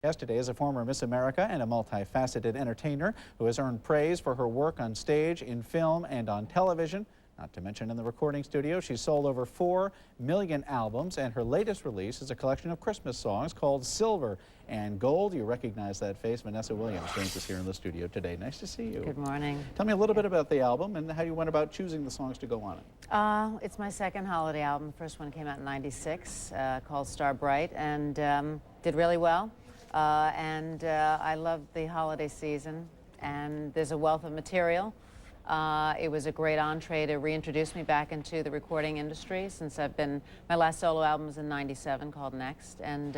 Yesterday is a former Miss America and a multifaceted entertainer who has earned praise for her work on stage, in film, and on television. Not to mention in the recording studio, she's sold over 4 million albums, and her latest release is a collection of Christmas songs called Silver and Gold. You recognize that face. Vanessa Williams joins us here in the studio today. Nice to see you. Good morning. Tell me a little bit about the album and how you went about choosing the songs to go on it. It's my second holiday album. The first one came out in '96, called Star Bright, and did really well. I love the holiday season, and there's a wealth of material. It was a great entree to reintroduce me back into the recording industry, since my last solo album was in '97 called Next, and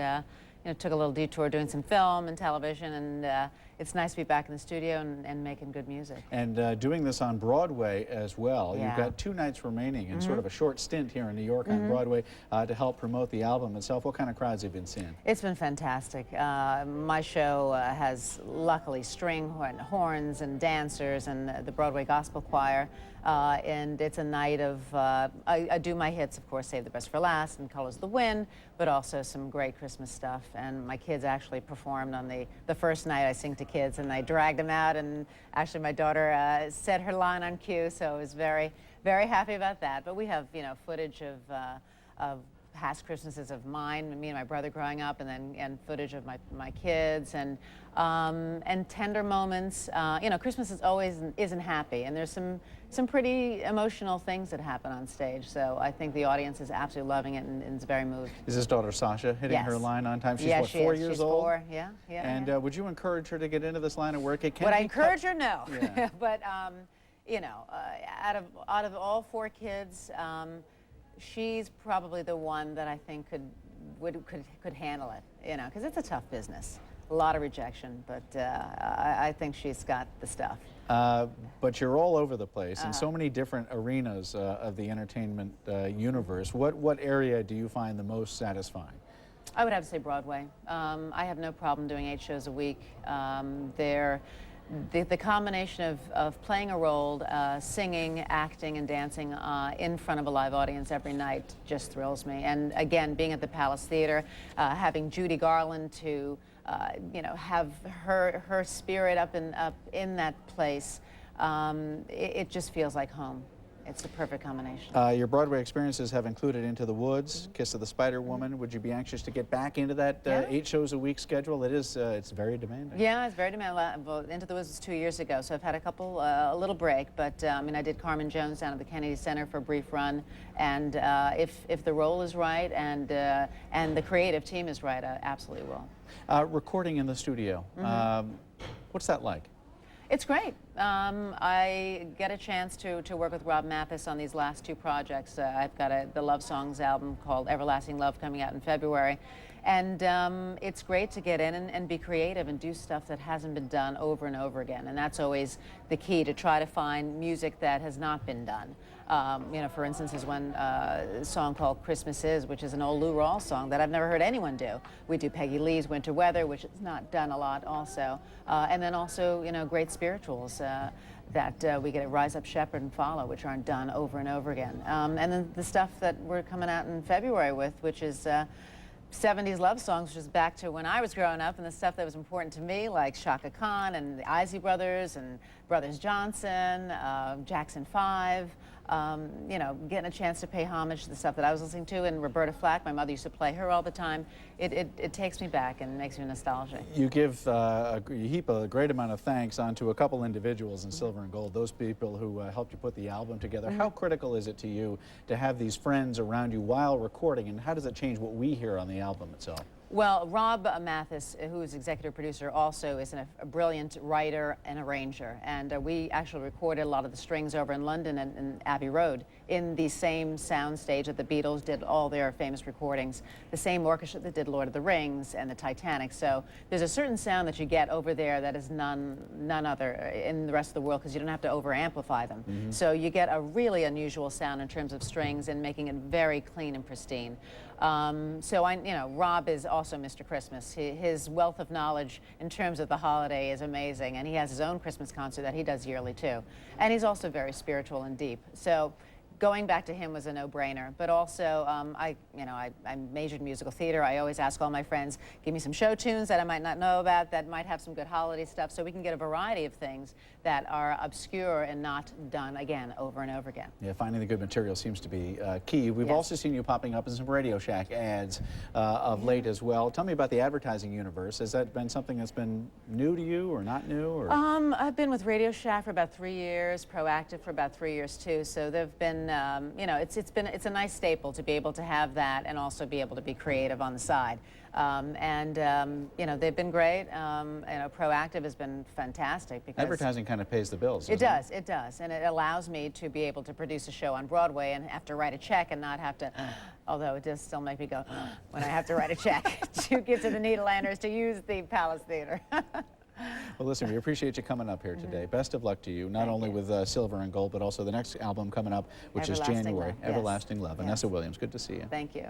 took a little detour doing some film and television, and it's nice to be back in the studio and making good music. And doing this on Broadway as well. Yeah. You've got 2 nights remaining and sort of a short stint here in New York on Broadway to help promote the album itself. What kind of crowds have you been seeing? It's been fantastic. My show has luckily string horns and dancers and the Broadway Gospel Choir. And it's a night of, I do my hits, of course, Save the Best for Last and Colors of the Wind, but also some great Christmas stuff. And my kids actually performed on the first night. I sing to kids, and I dragged them out, and actually my daughter said her line on cue, so I was very, very happy about that. But we have, footage of past Christmases of mine, me and my brother growing up, and footage of my kids, and tender moments. Christmas isn't happy, and there's some pretty emotional things that happen on stage. So I think the audience is absolutely loving it and is very moved. Is this daughter Sasha hitting her line on time? She's what, 4 years old? She's 4, yeah. And would you encourage her to get into this line of work? It can Would I encourage her? No. Yeah. But out of all 4 kids, she's probably the one that I think could handle it, because it's a tough business. A lot of rejection, but I think she's got the stuff. But you're all over the place in so many different arenas of the entertainment universe. What area do you find the most satisfying? I would have to say Broadway. I have no problem doing 8 shows a week. The combination of playing a role, singing, acting, and dancing in front of a live audience every night just thrills me. And again, being at the Palace Theater, having Judy Garland to have her spirit up in that place, it just feels like home. It's the perfect combination. Your Broadway experiences have included Into the Woods, Kiss of the Spider Woman. Would you be anxious to get back into that 8 shows a week schedule? It's very demanding. Yeah, it's very demanding. Well, Into the Woods was 2 years ago, so I've had a little break. But I did Carmen Jones down at the Kennedy Center for a brief run, and if the role is right and the creative team is right, I absolutely will. Recording in the studio, what's that like? It's great. I get a chance to work with Rob Mathis on these last 2 projects. I've got the Love Songs album called Everlasting Love coming out in February. And it's great to get in and be creative and do stuff that hasn't been done over and over again. And that's always the key, to try to find music that has not been done. For instance, there's one song called Christmas Is, which is an old Lou Rawls song that I've never heard anyone do. We do Peggy Lee's Winter Weather, which is not done a lot also. And then also, great spirituals that we get at Rise Up, Shepherd, and Follow, which aren't done over and over again. And then the stuff that we're coming out in February with, which is 70s love songs, which is back to when I was growing up, and the stuff that was important to me, like Shaka Khan and the Isley Brothers and Brothers Johnson, Jackson 5. Getting a chance to pay homage to the stuff that I was listening to, and Roberta Flack. My mother used to play her all the time. It takes me back and makes me nostalgic. You give you heap a great amount of thanks onto a couple individuals in Silver and Gold, those people who helped you put the album together. How critical is it to you to have these friends around you while recording, and how does it change what we hear on the album itself? Well, Rob Mathis, who is executive producer, also is a brilliant writer and arranger. And we actually recorded a lot of the strings over in London and Abbey Road in the same sound stage that the Beatles did all their famous recordings, the same orchestra that did Lord of the Rings and the Titanic. So there's a certain sound that you get over there that is none other in the rest of the world, because you don't have to over-amplify them. So you get a really unusual sound in terms of strings and making it very clean and pristine. Rob is also Mr. Christmas. His wealth of knowledge in terms of the holiday is amazing, and he has his own Christmas concert that he does yearly too. And he's also very spiritual and deep. So going back to him was a no-brainer. But also, I majored in musical theater. I always ask all my friends, give me some show tunes that I might not know about that might have some good holiday stuff, so we can get a variety of things that are obscure and not done again over and over again. Yeah, finding the good material seems to be key. We've Yes. also seen you popping up in some Radio Shack ads of late as well. Tell me about the advertising universe. Has that been something that's been new to you or not new? Or? I've been with Radio Shack for about 3 years, Proactive for about 3 years too. So they've been, it's a nice staple to be able to have that and also be able to be creative on the side. They've been great. Proactive has been fantastic because Advertising kind of pays the bills. It does, and it allows me to be able to produce a show on Broadway and have to write a check and not have to, although it does still make me go when I have to write a check to give to the Nederlanders to use the Palace Theater. Well, listen, we appreciate you coming up here today. Best of luck to you, not only with Silver and Gold, but also the next album coming up, which is Everlasting January, Love, yes. Everlasting Love. Yes. Vanessa Williams, good to see you. Thank you.